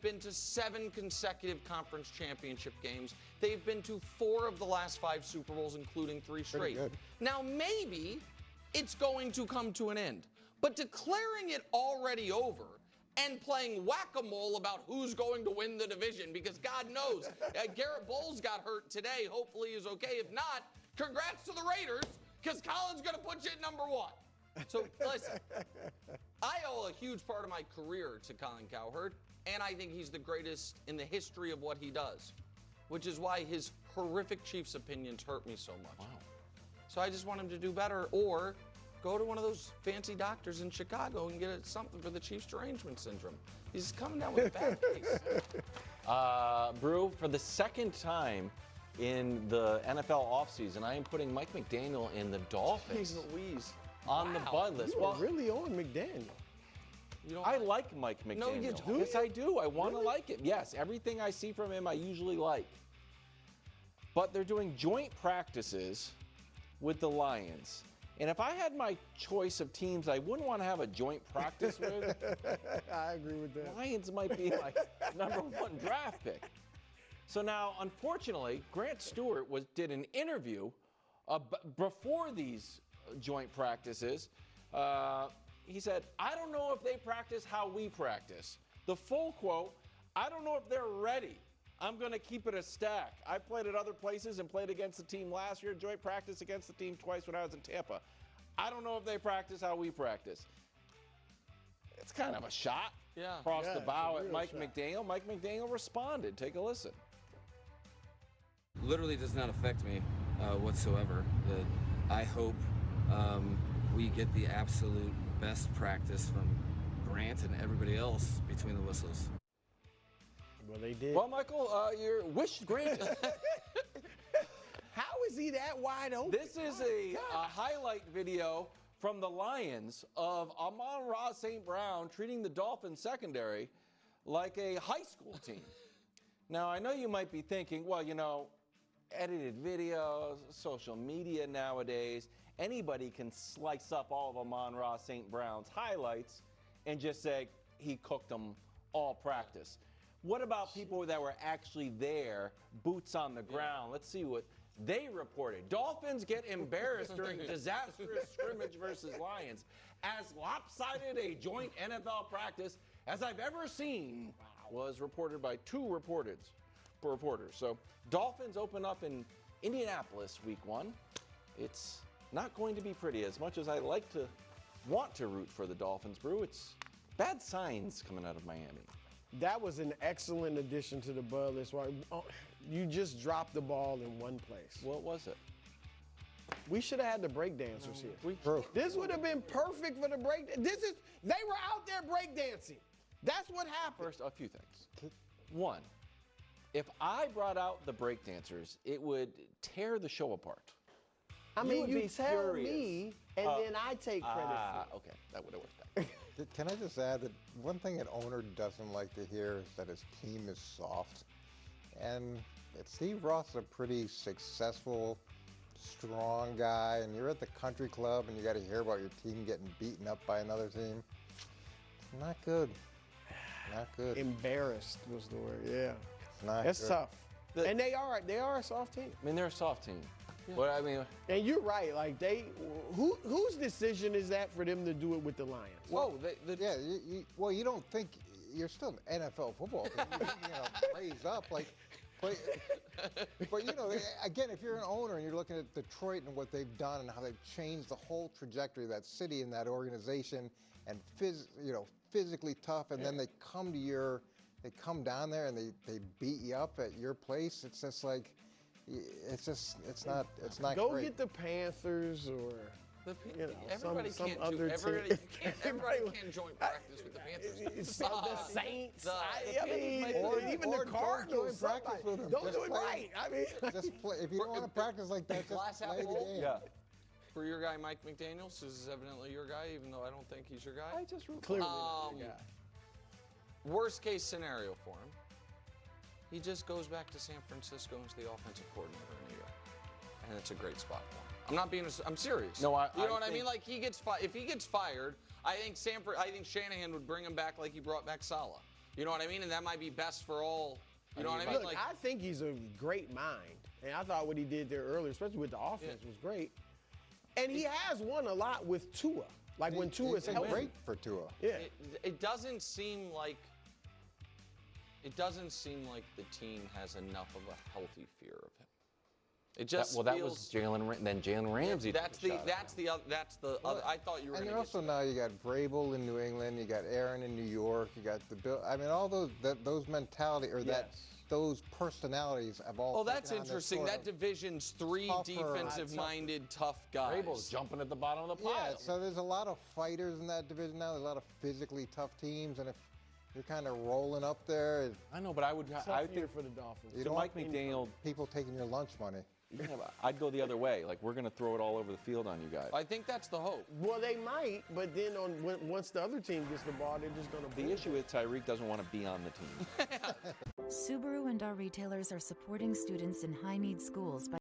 been to 7 consecutive conference championship games. They've been to 4 of the last 5 Super Bowls, including 3 straight. Now, maybe it's going to come to an end. But declaring it already over and playing whack-a-mole about who's going to win the division, because God knows, Garrett Bowles got hurt today. Hopefully he's okay. If not, congrats to the Raiders, because Colin's going to put you at number 1. So, listen, I owe a huge part of my career to Colin Cowherd, and I think he's the greatest in the history of what he does, which is why his horrific Chiefs opinions hurt me so much. Wow. So I just want him to do better, or go to one of those fancy doctors in Chicago and get something for the Chiefs derangement syndrome. He's coming down with a bad case. Brew, for the second time in the NFL offseason, I am putting Mike McDaniel in the Dolphins. Jeez Louise. On the bud list. You are really on McDaniel. I like Mike McDaniel. No, you do? Yes, I do. I want to like him. Yes, everything I see from him, I usually like. But they're doing joint practices with the Lions. And if I had my choice of teams I wouldn't want to have a joint practice with, I agree with that. Lions might be my #1 draft pick. So now, unfortunately, Grant Stewart did an interview before these joint practices. He said, I don't know if they practice how we practice. The full quote, I don't know if they're ready. I'm going to keep it a stack. I played at other places and played against the team last year, joint practice against the team twice when I was in Tampa. I don't know if they practice how we practice. It's kind of a shot across the bow at Mike McDaniel. Mike McDaniel responded. Take a listen. Literally does not affect me whatsoever. I hope we get the absolute best practice from Grant and everybody else between the whistles. Well, they did. Well, Michael, your wish granted. How is he that wide open? This is a highlight video from the Lions of Amon-Ra St. Brown treating the Dolphins secondary like a high school team. Now, I know you might be thinking, well, you know, edited videos, social media nowadays, anybody can slice up all of Amon-Ra St. Brown's highlights and just say he cooked them all practice. What about people that were actually there, boots on the ground? Let's see what they reported. Dolphins get embarrassed during disastrous scrimmage versus Lions. As lopsided a joint NFL practice as I've ever seen was reported by 2 reporters. So Dolphins open up in Indianapolis week 1. It's not going to be pretty. As much as I want to root for the Dolphins, Brew, it's bad signs coming out of Miami. That was an excellent addition to the bud list. You just dropped the ball in one place. What was it? We should have had the breakdancers here. This would have been perfect for the break. They were out there breakdancing. That's what happened. First, a few things. One, if I brought out the breakdancers, it would tear the show apart. I mean, you tell me, and then I take credit for it. Okay, that would have worked out. Can I just add that one thing an owner doesn't like to hear is that his team is soft. And Steve Ross is a pretty successful, strong guy, and you're at the country club and you got to hear about your team getting beaten up by another team. It's not good. Not good. Embarrassed was the word, yeah. It's not That's good. tough. And they are a soft team. I mean, they're a soft team. Yeah. But I mean, and you're right. Like whose decision is that for them to do it with the Lions? Well, you don't think you're still an NFL football team. You raise up but you know, again, if you're an owner and you're looking at Detroit and what they've done and how they've changed the whole trajectory of that city and that organization, and physically tough, and then they come down there and they beat you up at your place. It's just like. It's not Go great. get the Panthers or everybody some can't other everybody can't joint practice with the Panthers. The Saints. Or even the Cardinals. Practice with them. Don't do it right. I mean, just play. If you don't want to practice like that, just play the game. Yeah. For your guy Mike McDaniel, this is evidently your guy, even though I don't think he's your guy. I just clearly your guy. Worst case scenario for him. He just goes back to San Francisco and is the offensive coordinator in a year, and it's a great spot for him. I'm not being. I'm serious. No, you know what I mean? Like if he gets fired, I think Shanahan would bring him back like he brought back Saleh. You know what I mean? And that might be best for all. You know what I mean? Look, like, I think he's a great mind. And I thought what he did there earlier, especially with the offense, was great. And he has won a lot with Tua. Like when Tua's healthy. Great for Tua. Yeah. It doesn't seem like the team has enough of a healthy fear of him. It just that was Jalen Ramsey. That's the other. I thought you were. And gonna also now you got Vrabel in New England, you got Aaron in New York, you got the Bill. I mean, all those mentality or those personalities have all. Oh, that's interesting. That division's 3 defensive-minded, tough guys. Vrabel's jumping at the bottom of the pile. Yeah, so there's a lot of fighters in that division now. There's a lot of physically tough teams, and if you're kind of rolling up there, I know, but I think for the Dolphins. You so don't Mike want McDaniel, people taking your lunch money. yeah, I'd go the other way. Like, we're going to throw it all over the field on you guys. I think that's the hope. Well, they might, but then once the other team gets the ball, they're just going to. The issue is Tyreek doesn't want to be on the team. Subaru and our retailers are supporting students in high-need schools by